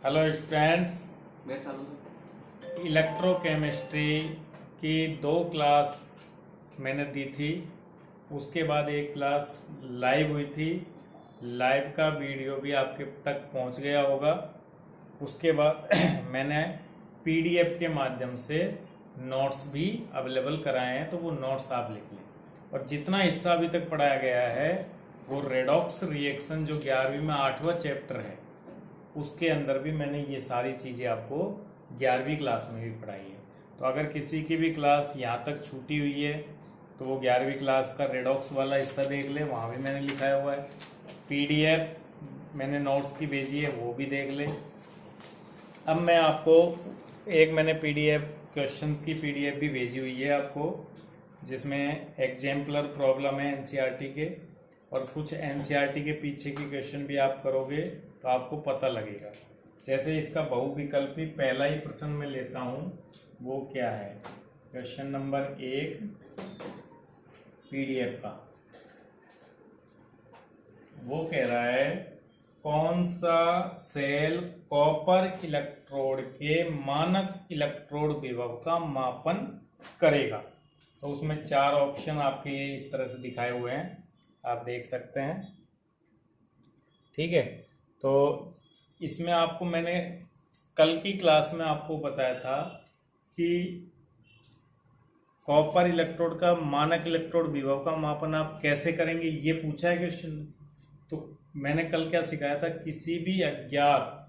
Hello students, electrochemistry की 2 class मैंने दी थी। उसके बाद एक क्लास लाइव हुई थी। लाइव का वीडियो भी आपके तक पहुंच गया होगा। उसके बाद मैंने पीडीएफ के माध्यम से नोट्स भी अवेलेबल कराए हैं, तो वो नोट्स आप लिख लें। और जितना हिस्सा अभी तक पढ़ाया गया है वो रेडॉक्स रिएक्शन जो 11वीं में 8वां चैप्टर है, उसके अंदर भी मैंने ये सारी चीज़ें आपको 11वीं क्लास में भी पढ़ाई है। तो अगर किसी की भी क्लास यहाँ तक छूटी हुई है तो वो 11वीं क्लास का रेडॉक्स वाला हिस्सा देख ले, वहाँ भी मैंने लिखाया हुआ है। पीडीएफ मैंने नोट्स की भेजी है, वो भी देख ले। अब मैं आपको मैंने पीडीएफ क्वेश्चंस की पीडीएफ भी भेजी हुई है आपको, जिसमें एग्जाम्पलर प्रॉब्लम है एनसीईआरटी के, और कुछ एनसीईआरटी के पीछे की क्वेश्चन भी आप करोगे तो आपको पता लगेगा। जैसे इसका बहुविकल्पी पहला ही प्रश्न मैं लेता हूँ, वो क्या है, क्वेश्चन नंबर 1 पीडीएफ का। वो कह रहा है कौन सा सेल कॉपर इलेक्ट्रोड के मानक इलेक्ट्रोड विभव का मापन करेगा। तो उसमें 4 ऑप्शन आपके ये इस तरह से दिखाए हुए हैं, आप देख सकते हैं। ठीक है, तो इसमें आपको मैंने कल की क्लास में आपको बताया था कि कॉपर इलेक्ट्रोड का मानक इलेक्ट्रोड विभव का मापन आप कैसे करेंगे, ये पूछा है क्वेश्चन। तो मैंने कल क्या सिखाया था, किसी भी अज्ञात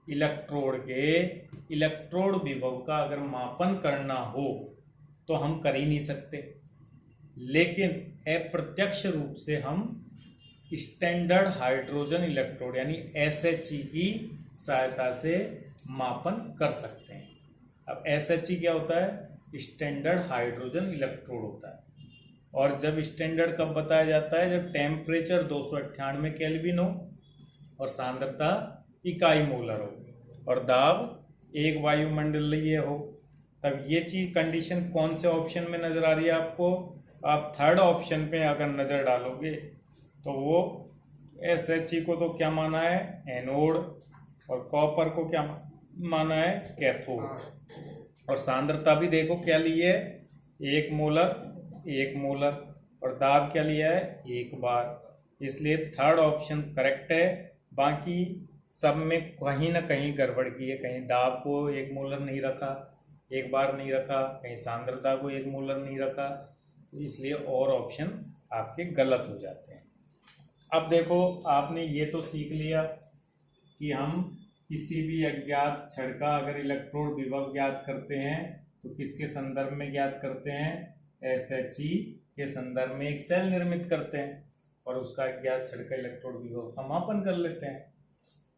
इलेक्ट्रोड के इलेक्ट्रोड विभव का अगर मापन करना हो तो हम कर ही नहीं सकते, लेकिन अप्रत्यक्ष रूप से हम स्टैंडर्ड हाइड्रोजन इलेक्ट्रोड यानी SHE की सहायता से मापन कर सकते हैं। अब SHE क्या होता है, स्टैंडर्ड हाइड्रोजन इलेक्ट्रोड होता है। और जब स्टैंडर्ड कब बताया जाता है, जब टेम्परेचर 298 केल्विन हो और सांद्रता इकाई मोलर हो और दाब 1 वायुमंडलीय हो। तब ये चीज कंडीशन कौन से ऑप्शन में नजर आ रही है आपको, आप थर्ड ऑप्शन पे अगर नजर डालोगे तो वो SHE को तो क्या माना है, एनोड, और कॉपर को क्या माना है, कैथोड। और सांद्रता भी देखो क्या ली है, 1 मोलर, और दाब क्या लिया है, 1 बार। इसलिए थर्ड ऑप्शन करेक्ट है। बाकी सब में कहीं ना कहीं गड़बड़ की है, कहीं दाब को 1 मोलर नहीं रखा, 1 बार नहीं रखा, कहीं सांद्रता को 1 मोलर नहीं रखा, तो इसलिए और ऑप्शन आपके गलत हो जाते हैं। अब देखो, आपने ये तो सीख लिया कि हम किसी भी अज्ञात छड़ का अगर इलेक्ट्रोड विभव ज्ञात करते हैं तो किसके संदर्भ में ज्ञात करते हैं, SHE के संदर्भ में एक सेल निर्मित करते हैं और उसका अज्ञात छड़ का इलेक्ट्रोड विभव का मापन कर लेते हैं।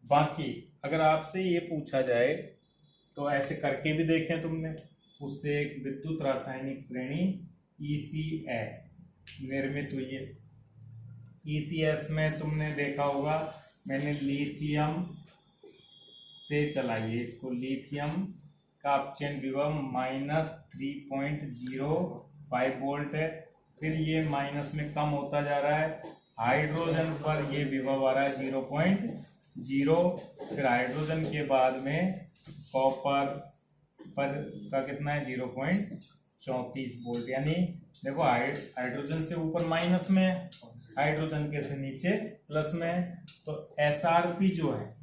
बाकी अगर आपसे ये पूछा जाए तो ऐसे करके भी देखें तुमने, उससे एक विद्युत रासायनिक श्रेणी ECS निर्मित हुई है। ECS में तुमने देखा होगा, मैंने लिथियम से चलाइए इसको, लिथियम का अपचयन विभव -3.05 वोल्ट है। फिर ये माइनस में कम होता जा रहा है, हाइड्रोजन पर ये विभव आ रहा है 0.0। फिर हाइड्रोजन के बाद में कॉपर पर का कितना है, 0.34 वोल्ट। यानी देखो हाइड्रोजन से ऊपर माइनस में है, हाइड्रोजन के से नीचे प्लस में है। तो SRP जो है,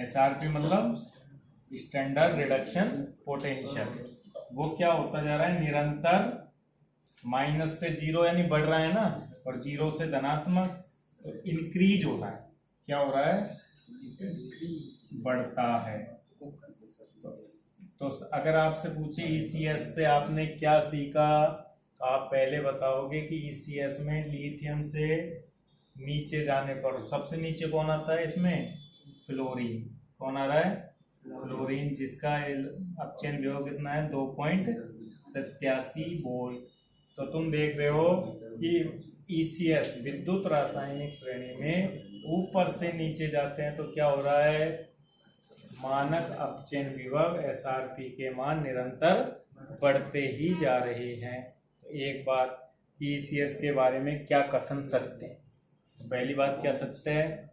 SRP मतलब स्टैंडर्ड रिडक्शन पोटेंशियल, वो क्या होता जा रहा है, निरंतर माइनस से 0 यानी बढ़ रहा है ना, और 0 से धनात्मक, तो इंक्रीज हो रहा है। क्या हो रहा है, बढ़ता है। तो अगर आपसे पूछे ECS से आपने क्या सीखा, तो आप पहले बताओगे कि ECS में लिथियम से नीचे जाने पर सबसे नीचे कौन आता है, इसमें फ्लोरीन। कौन आ रहा है, फ्लोरीन, जिसका अपचयन विभव कितना है, 2.87 वोल्ट। तो तुम देख रहे हो कि ECS विद्युत रासायनिक श्रेणी में ऊपर से नीचे जाते हैं तो क्या हो रहा है, मानक अपचयन विभव SRP के मान निरंतर बढ़ते ही जा रहे हैं। तो एक बात कि ECS के बारे में क्या कथन सत्य है, पहली बात क्या सत्य है,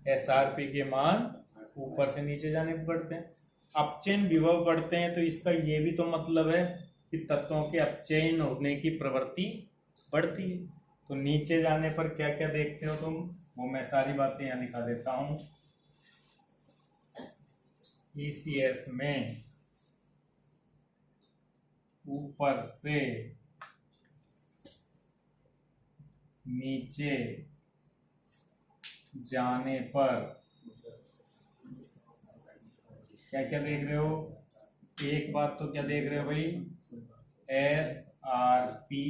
SRP के मान ऊपर से नीचे जाने पर बढ़ते हैं। अपचयन विभव बढ़ते हैं तो इसका ये भी तो मतलब है कि तत्वों के अपचयन होने की प्रवृत्ति बढ़ती है। तो नीचे जाने पर क्या क्या देखते हो तुम, वो मैं सारी बातें यहाँ लिखा देता हूँ। ECS में ऊपर से नीचे जाने पर क्या क्या देख रहे हो, एक बात तो क्या देख रहे हो भाई, SRP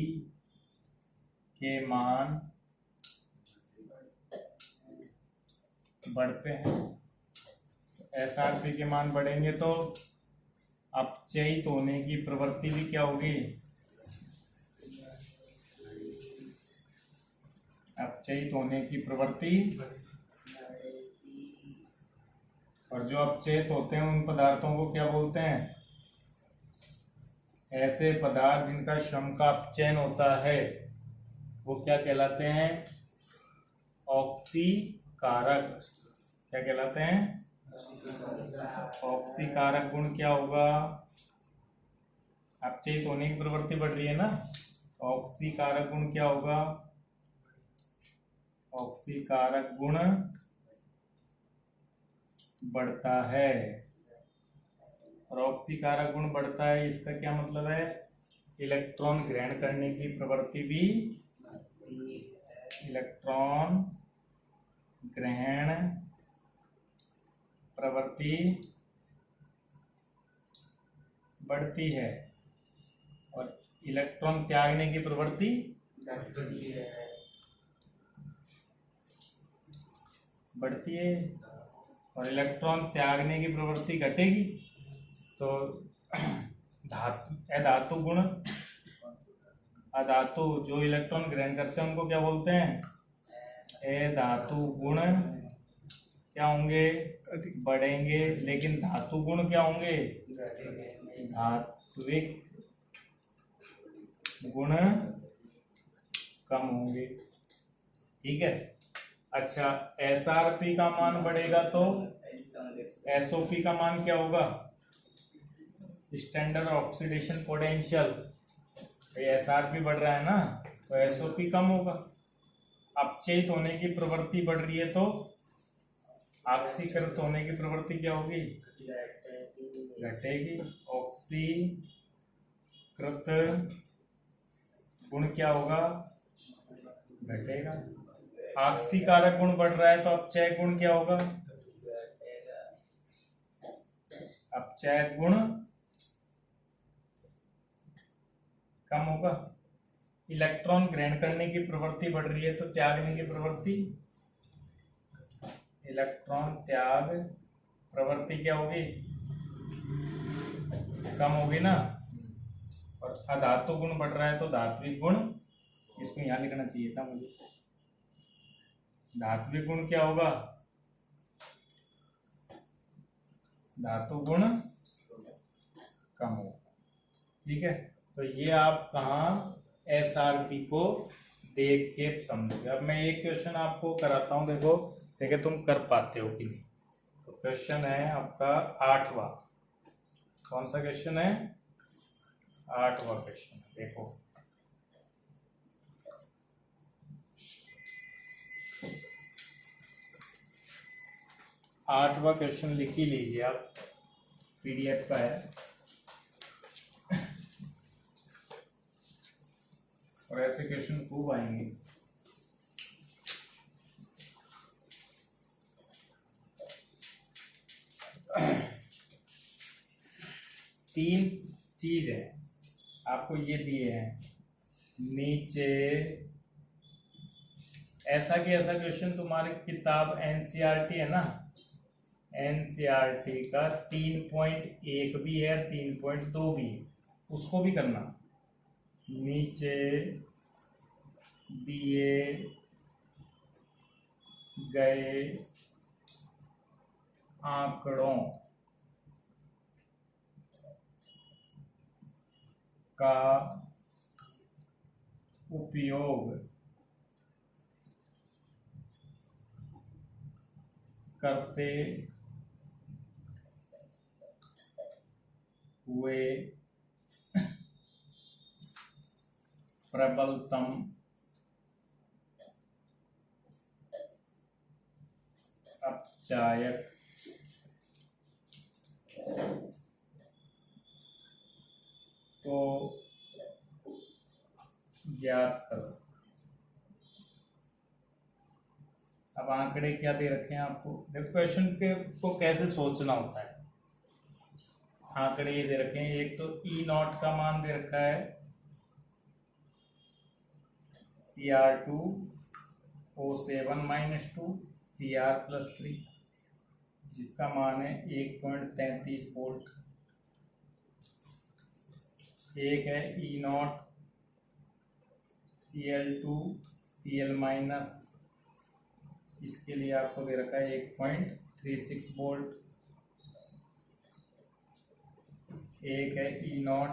के मान बढ़ते हैं। SRP के मान बढ़ेंगे तो अपचयित होने की प्रवृत्ति भी क्या होगी, अपचयित होने की प्रवृत्ति। और जो अपचयित होते हैं उन पदार्थों को क्या बोलते हैं, ऐसे पदार्थ जिनका श्रम का अपचयन होता है वो क्या कहलाते हैं, ऑक्सीकारक। क्या कहलाते हैं, ऑक्सीकारक गुण क्या होगा, अपचयित होने की प्रवृत्ति बढ़ रही है ना, ऑक्सीकारक गुण क्या होगा, ऑक्सीकारक गुण बढ़ता है। और ऑक्सीकारक गुण बढ़ता है इसका क्या मतलब है, इलेक्ट्रॉन ग्रहण करने की प्रवृत्ति भी, इलेक्ट्रॉन ग्रहण प्रवृत्ति बढ़ती है और इलेक्ट्रॉन त्यागने की प्रवृत्ति बढ़ती है। और इलेक्ट्रॉन त्यागने की प्रवृत्ति घटेगी तो अधातु गुण, अधातु जो इलेक्ट्रॉन ग्रहण करते हैं उनको क्या बोलते हैं, अधातु गुण क्या होंगे, बढ़ेंगे। लेकिन धातु गुण क्या होंगे, धात्विक गुण कम होंगे। ठीक है। अच्छा, SRP का मान बढ़ेगा तो SOP का मान क्या होगा, स्टैंडर्ड ऑक्सीडेशन पोटेंशियल। SRP बढ़ रहा है ना तो SOP कम होगा। अपचयित होने की प्रवृत्ति बढ़ रही है तो ऑक्सीकृत होने की प्रवृत्ति क्या होगी, घटेगी। ऑक्सीकृत गुण क्या होगा, घटेगा। ऑक्सीकारक गुण बढ़ रहा है तो अपचय गुण क्या होगा, अपचय गुण कम होगा। इलेक्ट्रॉन ग्रहण करने की प्रवृत्ति बढ़ रही है तो त्यागने की प्रवृत्ति, इलेक्ट्रॉन त्याग प्रवृत्ति क्या होगी, कम होगी ना। और अधातु गुण बढ़ रहा है तो धात्विक गुण, इसको यहां लिखना चाहिए था मुझे, धात्विक गुण क्या होगा, धातु गुण कम होगा। ठीक है। तो ये आप कहाँ SRP को देख के समझोगे। अब मैं एक क्वेश्चन आपको कराता हूँ, देखो देखिए तुम कर पाते हो कि नहीं। तो क्वेश्चन है आपका 8वां। कौन सा क्वेश्चन है, 8वां क्वेश्चन। देखो 8वां क्वेश्चन लिख ही लीजिए आप, PDF का है। और ऐसे क्वेश्चन खूब आएंगे। तीन चीज है आपको ये दिए हैं नीचे, ऐसा कि ऐसा क्वेश्चन तुम्हारी किताब NCERT है ना, NCERT का 3.1 भी है, 3.2 भी है, उसको भी करना। नीचे दिए गए आंकड़ों का उपयोग करते हुए प्रबलतम अपचायक को ज्ञात करो। अब आंकड़े क्या दे रखे हैं आपको, देखो क्वेश्चन के को कैसे सोचना होता है। आंकड़े ये दे रखे हैं, एक तो ई नॉट का मान दे रखा है Cr2O7-2 Cr+3, जिसका मान है 1.33 वोल्ट। एक है ई नॉट Cl2Cl-, इसके लिए आपको दे रखा है 1.36 वोल्ट। एक है ई नॉट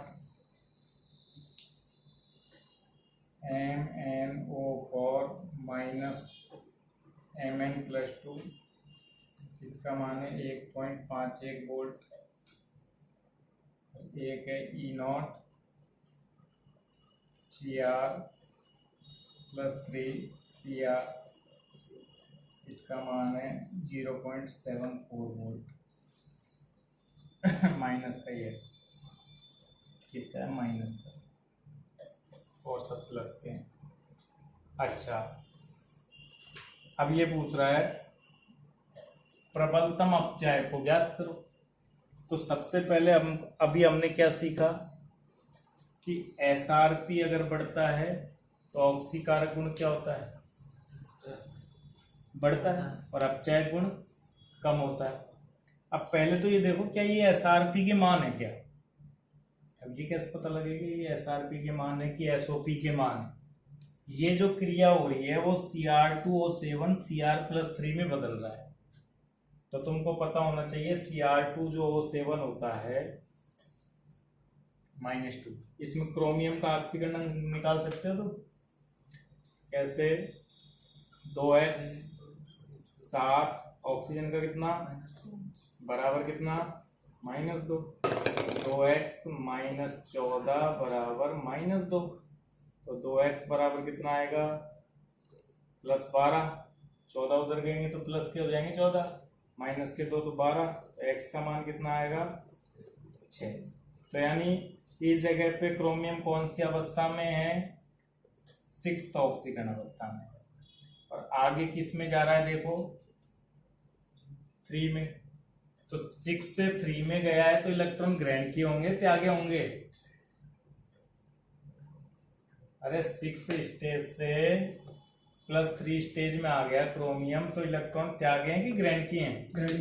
MnO4-Mn+2, इसका मान है 1.51 वोल्ट। एक है ई नॉट Cr+3 Cr, इसका मान है 0.74 वोल्ट। माइनस का ही है, किसका है, माइनस का, और सब प्लस के हैं। अच्छा, अब ये पूछ रहा है प्रबलतम अपचाय को ज्ञात करो। तो सबसे पहले अभी हमने क्या सीखा कि एसआरपी अगर बढ़ता है तो ऑक्सीकारक गुण क्या होता है, बढ़ता है, और अपचाय गुण कम होता है। अब पहले तो ये देखो क्या ये एसआरपी के मान है क्या। अब ये कैसे पता लगेगा ये एसआरपी के मान है कि एसओपी के मान है। ये जो क्रिया हो रही है वो Cr2O7 Cr+3 में बदल रहा है। तो तुमको पता होना चाहिए Cr2 जो O7 होता है -2, इसमें क्रोमियम का ऑक्सीकरण निकाल सकते हो। तो कैसे, 2x7 ऑक्सीजन का कितना बराबर कितना, -2, 2x -14 बराबर -2, तो 2x बराबर कितना आएगा, +12, 14 उधर गएंगे तो प्लस के हो जाएंगे 14, माइनस के 2 तो 12, तो x का मान कितना आएगा 6। तो यानी इस जगह पे क्रोमियम कौन सी अवस्था में है, 6th ऑक्सीकरण अवस्था में। और आगे किस में जा रहा है देखो, 3 में। तो 6 से 3 में गया है तो इलेक्ट्रॉन ग्रहण किए होंगे त्यागे होंगे। अरे 6 स्टेज से +3 स्टेज में आ गया क्रोमियम, तो इलेक्ट्रॉन त्यागे हैं कि ग्रहण किए हैं, ग्रहण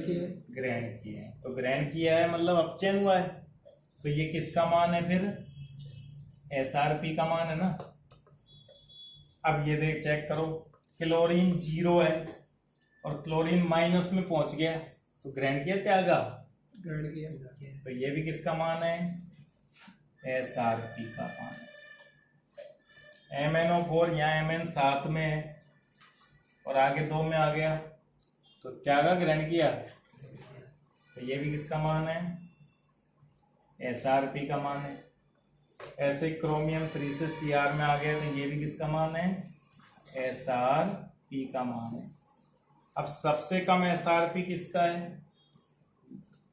किए हैं। तो ग्रहण किया है मतलब अपचयन हुआ है। तो ये किसका मान है फिर, एसआरपी का मान है ना। अब ये देख चेक करो, क्लोरीन 0 है और क्लोरीन माइनस में पहुंच गया, तो ग्रहण किया त्यागा, ग्रहण किया। तो ये भी किसका मान है, एसआरपी का मान है। MnO4 यहाँ Mn 7 में है और आगे 2 में आ गया, तो त्यागा, ग्रहण किया। तो ये भी किसका मान है, एसआरपी का मान है। ऐसे क्रोमियम 3 से Cr में आ गया, तो ये भी किसका मान है, एसआरपी का मान है। अब सबसे कम एसआरपी किसका है,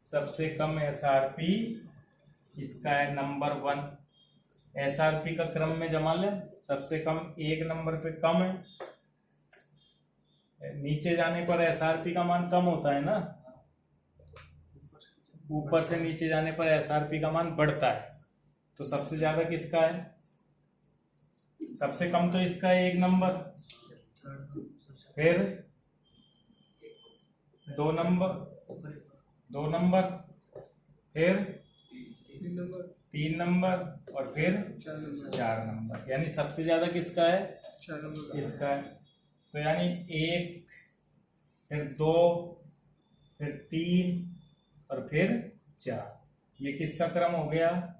सबसे कम एसआरपी इसका है नंबर 1। एसआरपी का क्रम में जमा ले, सबसे कम 1 नंबर पे कम है, नीचे जाने पर एसआरपी का मान कम होता है ना, ऊपर से नीचे जाने पर एसआरपी का मान बढ़ता है। तो सबसे ज्यादा किसका है, सबसे कम तो इसका है 1 नंबर, फिर 2 नंबर, फिर 3 नंबर और फिर 4 नंबर। यानी सबसे ज्यादा किसका है, 4 नंबर इसका है। तो यानी 1, फिर 2, फिर 3 और फिर 4, ये किसका क्रम हो गया,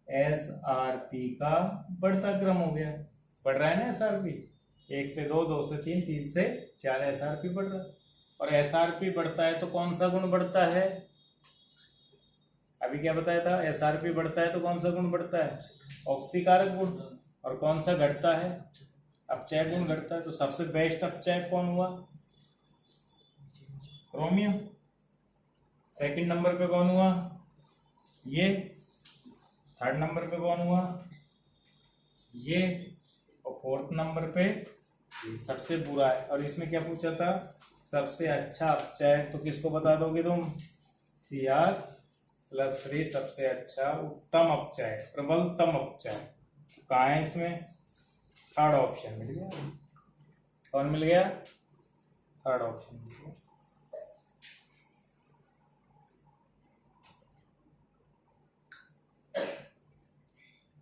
एसआरपी का बढ़ता क्रम हो गया। बढ़ रहा है ना एसआरपी, 1 से 2, 2 से 3, 3 से 4 एसआरपी बढ़ रहा है। और एसआरपी बढ़ता है तो कौन सा गुण बढ़ता है? अभी क्या बताया था, एसआरपी बढ़ता है तो कौन सा गुण बढ़ता है? ऑक्सीकारक गुण। और कौन सा घटता है? अपचय गुण घटता है। तो सबसे बेस्ट अपचय कौन हुआ? क्रोमियम। सेकंड नंबर पे कौन हुआ? ये। थर्ड नंबर पे कौन हुआ? ये। और फोर्थ नंबर पे ये सबसे बुरा है। और इसमें क्या पूछा था? सबसे अच्छा अपचय। तो किसको बता दोगे तुम? Cr+3 सबसे अच्छा उत्तम अपचय, प्रबलतम अपचय। तो कहाँ है इसमें? थर्ड ऑप्शन मिल गया। कौन मिल गया? थर्ड ऑप्शन मिल गया।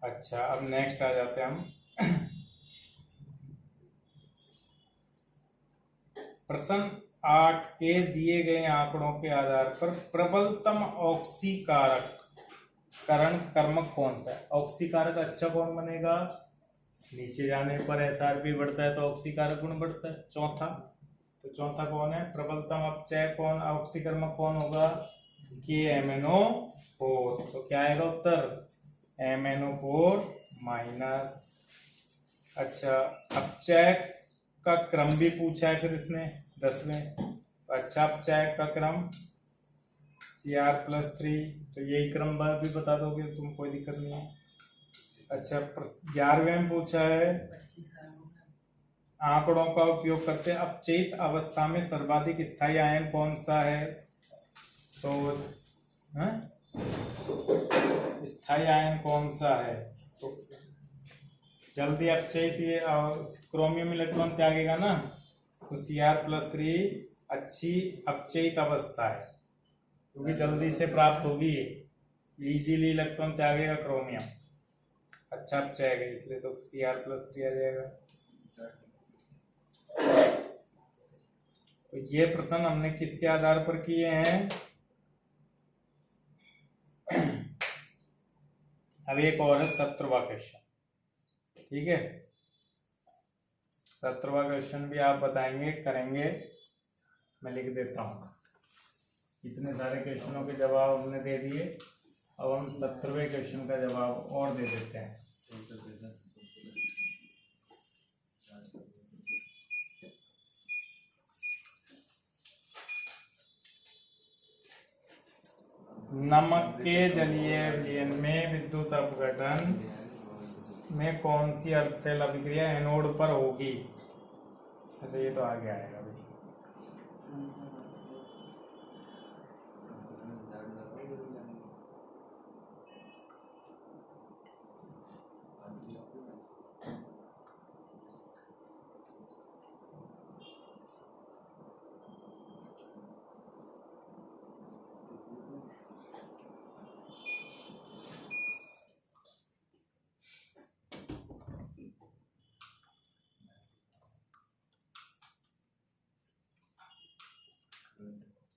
अच्छा, अब नेक्स्ट आ जाते हैं हम प्रश्न 8 के दिए गए आंकड़ों के आधार पर प्रबलतम ऑक्सीकारक करण कर्मक कौन सा है? ऑक्सीकारक अच्छा कौन बनेगा? नीचे जाने पर एसआरपी बढ़ता है तो ऑक्सीकारक गुण बढ़ता है। चौथा, तो चौथा कौन है? प्रबलतम अपचय कौन, ऑक्सीकर्मक कौन होगा? KMnO4। तो क्या आएगा उत्तर? MnO4 minus. अच्छा, अपचय का क्रम भी पूछा है फिर इसने 10वें। तो अच्छा अपचय का क्रम Cr+3। तो यही क्रम भी बता दोगे तुम, कोई दिक्कत नहीं है। अच्छा, 11वें में पूछा है आंकड़ों का उपयोग करते अपचयित अवस्था में सर्वाधिक स्थायी आयन कौन सा है? तो स्थायी आयन कौन सा है? तो जल्दी अपचयित ये क्रोमियम इलेक्ट्रॉन त्यागेगा ना, तो Cr+3 अच्छी अपचयित अवस्था है क्योंकि जल्दी से प्राप्त होगी, इजीली इलेक्ट्रॉन त्यागेगा क्रोमियम, अच्छा अपचय है, इसलिए तो Cr+3 आ जाएगा। तो ये प्रश्न हमने किसके आधार पर किए हैं? अब एक और है 17वां क्वेश्चन, ठीक है। 17वां क्वेश्चन भी आप बताएंगे, करेंगे, मैं लिख देता हूँ। इतने सारे क्वेश्चनों के जवाब हमने दे दिए, अब हम 17वें क्वेश्चन का जवाब और दे देते हैं। नमक के जलीय विलयन में विद्युत अपघटन में कौन सी अर्धशैल अभिक्रिया एनोड पर होगी? अच्छा, ये तो आगे आएगा भाई।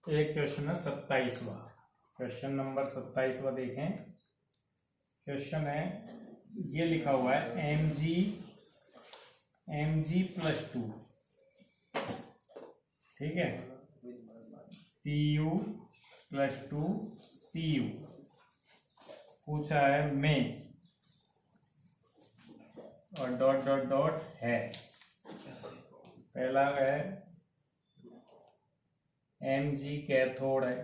एक क्वेश्चन है 27वां, क्वेश्चन नंबर 27वां देखें। क्वेश्चन है, ये लिखा हुआ है Mg+2, ठीक है, Cu+2Cu पूछा है में, और डॉट डॉट डॉट है। पहला है Mg कैथोड है,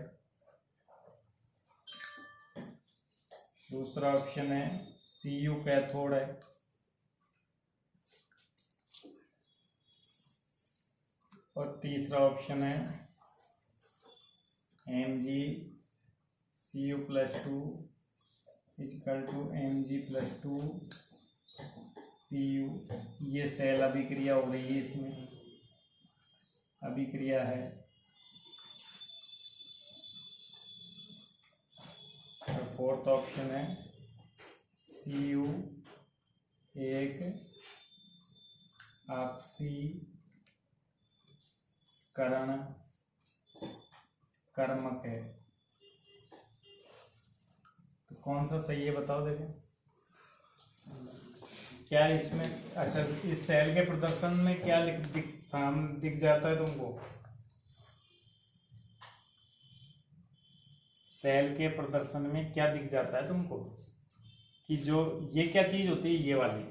दूसरा ऑप्शन है Cu कैथोड है, और तीसरा ऑप्शन है Mg(Cu+2) = Mg+2Cu। ये सेल अभिक्रिया हो रही है, इसमें अभिक्रिया है। और फोर्थ ऑप्शन है Cu एक ऑक्सीकरण कर्मक है। तो कौन सा सही है बताओ, देखें क्या इसमें। अच्छा, इस सेल के प्रदर्शन में क्या दिख जाता है तुमको? सेल के प्रदर्शन में क्या दिख जाता है तुमको कि जो ये क्या चीज होती है, ये वाली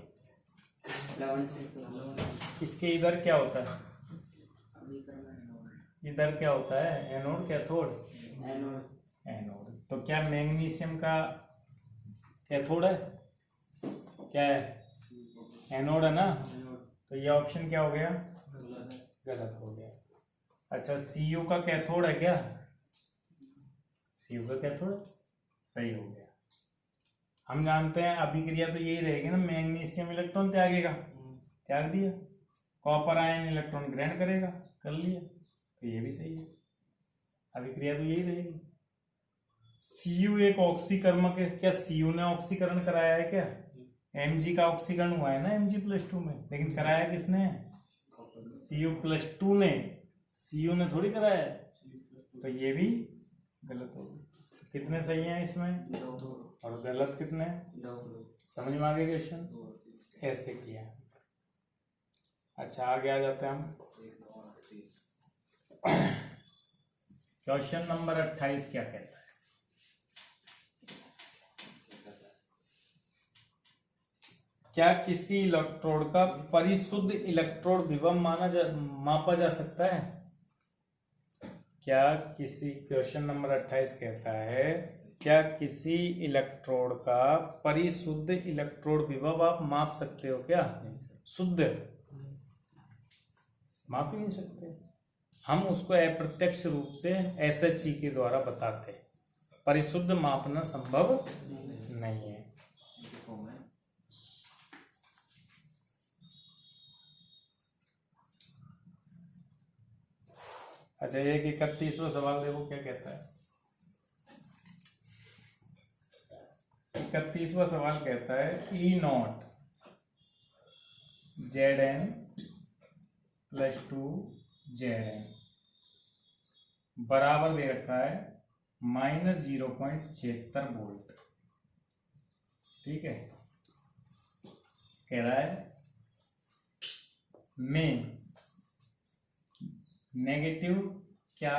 इसके इधर क्या होता है, इधर क्या होता है, एनोड कैथोड, एनोड। तो क्या मैग्नीशियम का कैथोड है, क्या है, एनोड है ना। तो ये ऑप्शन क्या हो गया, गलत हो गया। अच्छा, सीयू का कैथोड है क्या, सीयू का कैथोड सही हो गया। हम जानते हैं अभिक्रिया तो यही रहेगी ना, मैग्नीशियम इलेक्ट्रॉन त्यागेगा, त्याग दिया, कॉपर आयन इलेक्ट्रॉन ग्रहण करेगा, कर लिया, तो ये भी सही है, अभिक्रिया तो यही रहेगी। सीयू एक ऑक्सीकर्मक है, क्या सीयू ने ऑक्सीकरण कराया है क्या, Mg का ऑक्सीकरण हुआ है ना Mg+2 में, लेकिन कराया किसने, Cu+2 ने, सीयू ने थोड़ी कराया है, तो ये भी गलत हो गया। तो कितने सही हैं इसमें, और गलत कितने, समझ में आ गया क्वेश्चन, ऐसे किया। अच्छा, आगे आ जाते हैं हम। क्वेश्चन नंबर 28 क्या कहता है, क्या किसी इलेक्ट्रोड का परिशुद्ध इलेक्ट्रोड विभव मापा जा सकता है। क्या किसी, क्वेश्चन नंबर 28 कहता है, क्या किसी इलेक्ट्रोड का परिशुद्ध इलेक्ट्रोड विभव आप माप सकते हो क्या, शुद्ध माप ही नहीं सकते, हम उसको अप्रत्यक्ष रूप से SHE के द्वारा बताते हैं, परिशुद्ध मापना संभव नहीं है। अच्छा, एक 31वां सवाल देखो क्या कहता है। 31वां सवाल कहता है E0 Zn+2 Zn बराबर दे रखा है -0.76 वोल्ट। ठीक है, कह रहा है में नेगेटिव क्या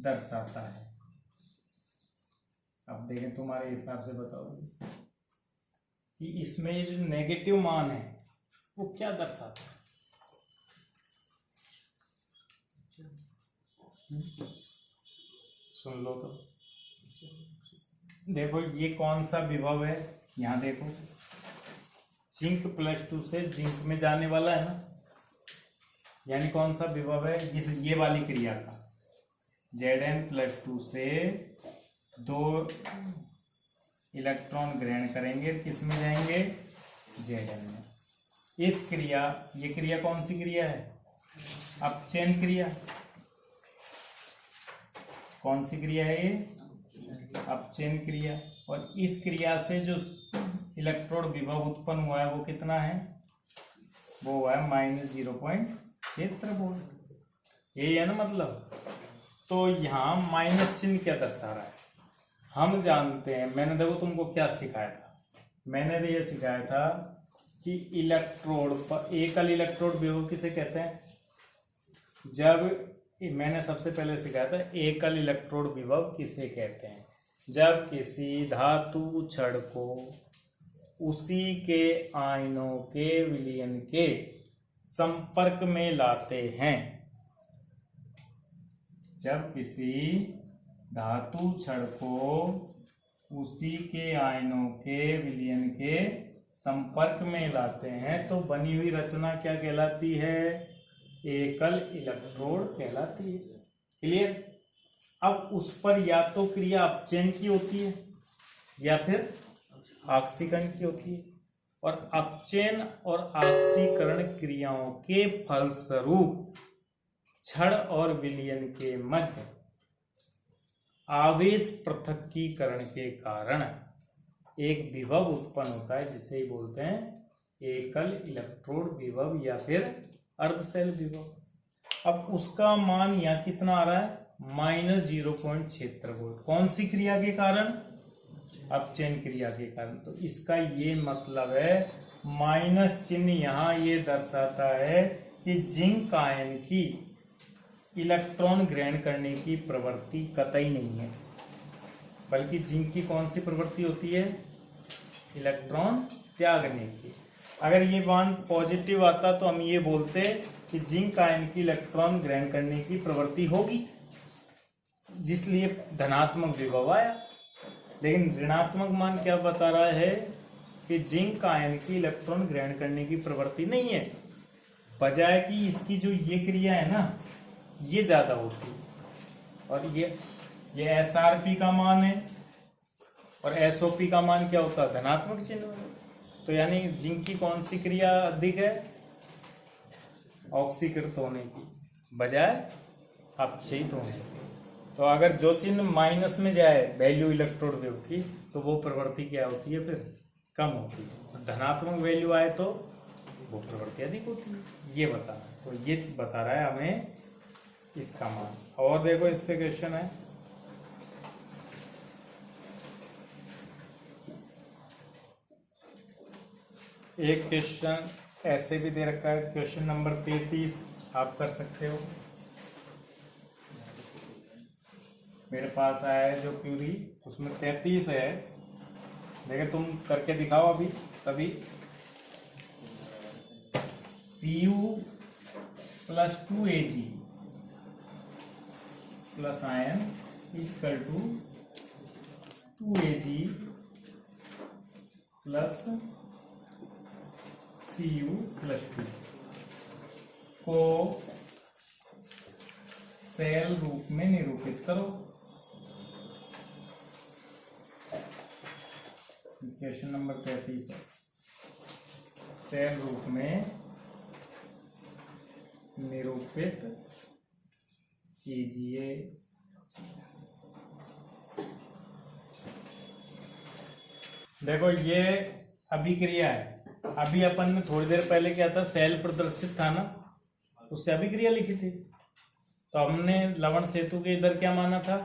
दर्शाता है। अब देखें, तुम्हारे हिसाब से बताओ कि इसमें जो नेगेटिव मान है वो क्या दर्शाता है। सुन लो तो, देखो ये कौन सा विभव है, यहाँ देखो Zn+2 से जिंक में जाने वाला है ना, यानी कौन सा विभव है, ये वाली क्रिया का, Zn+2 से 2 इलेक्ट्रॉन ग्रहण करेंगे, किस में जाएंगे, Zn में। इस क्रिया, ये क्रिया कौन सी क्रिया है, अपचयन क्रिया। कौन सी क्रिया है ये, अपचयन क्रिया। और इस क्रिया से जो इलेक्ट्रोड विभव उत्पन्न हुआ है वो कितना है, वो हुआ है -0.76 वोल्ट। यही है ना मतलब। तो यहाँ माइनस चिन्ह क्या दर्शा रहा है, हम जानते हैं, मैंने देखो तुमको क्या सिखाया था, मैंने तो ये सिखाया था कि इलेक्ट्रोड पर एकल इलेक्ट्रोड विभव किसे कहते हैं। जब मैंने सबसे पहले सिखाया था एकल इलेक्ट्रोड विभव किसे कहते हैं, जब किसी धातु छड़ को उसी के आयनों के विलयन के संपर्क में लाते हैं। जब किसी धातु छड़ को उसी के आयनों के विलयन के संपर्क में लाते हैं तो बनी हुई रचना क्या कहलाती है, एकल इलेक्ट्रोड कहलाती है। क्लियर। अब उस पर या तो क्रिया अपचयन की होती है या फिर ऑक्सीकरण की होती है, और अपचयन और ऑक्सीकरण क्रियाओं के फलस्वरूप छड़ और विलयन के मध्य आवेश पृथक्कीकरण के कारण एक विभव उत्पन्न होता है, जिसे बोलते हैं एकल इलेक्ट्रोड विभव या फिर अर्धशैल विभव। अब उसका मान यहाँ कितना आ रहा है, -0.76 वोल्ट। कौन सी क्रिया के कारण, अपचयन क्रिया के कारण। तो इसका ये मतलब है, माइनस चिन्ह यहाँ ये दर्शाता है कि जिंक आयन की इलेक्ट्रॉन ग्रहण करने की प्रवृत्ति कतई नहीं है, बल्कि जिंक की कौन सी प्रवृत्ति होती है? इलेक्ट्रॉन त्यागने की। अगर ये मान पॉजिटिव आता तो हम ये बोलते कि जिंक आयन की इलेक्ट्रॉन ग्रहण करने की प्रवृत्ति होगी, जिसलिए धनात्मक विभव आया। लेकिन ऋणात्मक मान क्या बता रहा है कि जिंक आयन की इलेक्ट्रॉन ग्रहण करने की प्रवृत्ति नहीं है, बजाय कि इसकी जो ये क्रिया है ना, ये ज्यादा होती है। और ये एसआरपी का मान है और एसओपी का मान क्या होता है? धनात्मक चिन्ह है। तो यानी जिंक की कौन सी क्रिया अधिक है? ऑक्सीकृत होने की बजाय अपचयित होने की। तो अगर जो चिन्ह माइनस में जाए वैल्यू इलेक्ट्रोड वेव की, तो वो प्रवृत्ति क्या होती है? फिर कम होती है। धनात्मक वैल्यू आए तो वो प्रवृत्ति अधिक होती है। ये बता रहा है, तो ये बता रहा है हमें इसका मान। और देखो इस पे क्वेश्चन है, एक क्वेश्चन ऐसे भी दे रखा है, क्वेश्चन नंबर 33 आप कर सकते हो। मेरे पास आया है जो क्यूरी, उसमें 33 है। देखिए तुम करके दिखाओ अभी तभी। Cu plus 2Ag plus ion equal to 2Ag plus Cu plus 2 को सेल रूप में निरूपित करो। क्वेश्चन नंबर 33 है, सेल रूप में निरूपित कीजिए। देखो ये अभिक्रिया है। अभी अपन ने थोड़ी देर पहले क्या था, सेल प्रदर्शित था ना, उससे अभिक्रिया लिखी थी। तो हमने लवण सेतु के इधर क्या माना था?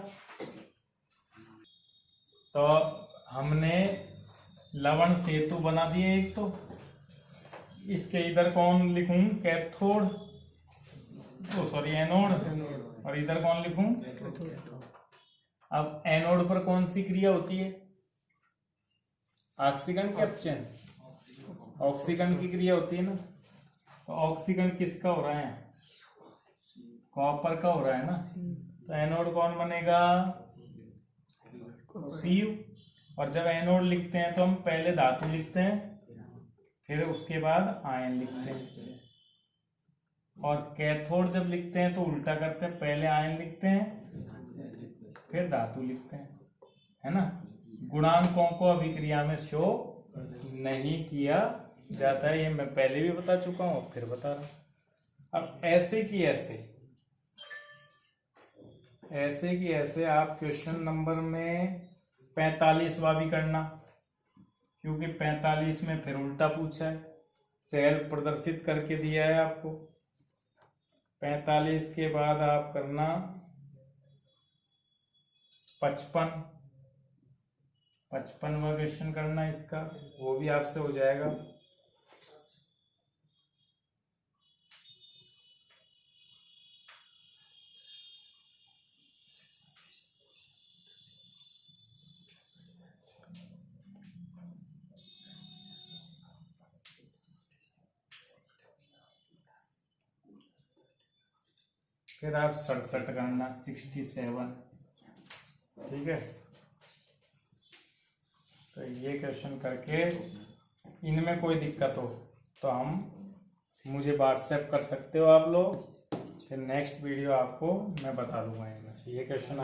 तो हमने लवण सेतु बना दिए एक। तो इसके इधर कौन लिखूं? Cathode, sorry anode. और इधर कौन लिखूं? अब एनोड पर कौन सी क्रिया होती है? ऑक्सीकरण के अपचयन, ऑक्सीकरण की क्रिया होती है ना। तो ऑक्सीकरण किसका हो रहा है? कॉपर का हो रहा है ना। तो एनोड कौन बनेगा? Cu। और जब एनोड लिखते हैं तो हम पहले धातु लिखते हैं, फिर उसके बाद आयन लिखते हैं। और कैथोड जब लिखते हैं तो उल्टा करते हैं, पहले आयन लिखते हैं फिर धातु लिखते हैं, है ना। गुणांकों को अभिक्रिया में शो नहीं किया जाता है, ये मैं पहले भी बता चुका हूं, फिर बता रहा हूं। अब ऐसे की ऐसे आप क्वेश्चन नंबर में 45वां भी करना, क्योंकि 45 में फिर उल्टा पूछा है, सेल प्रदर्शित करके दिया है आपको। 45 के बाद आप करना 55वां क्वेश्चन करना इसका, वो भी आपसे हो जाएगा। फिर आप 67 करना, 67। ठीक है, तो ये क्वेश्चन करके इनमें कोई दिक्कत हो तो मुझे व्हाट्सएप कर सकते हो आप लोग। फिर नेक्स्ट वीडियो आपको मैं बता दूंगा इनमें। ये क्वेश्चन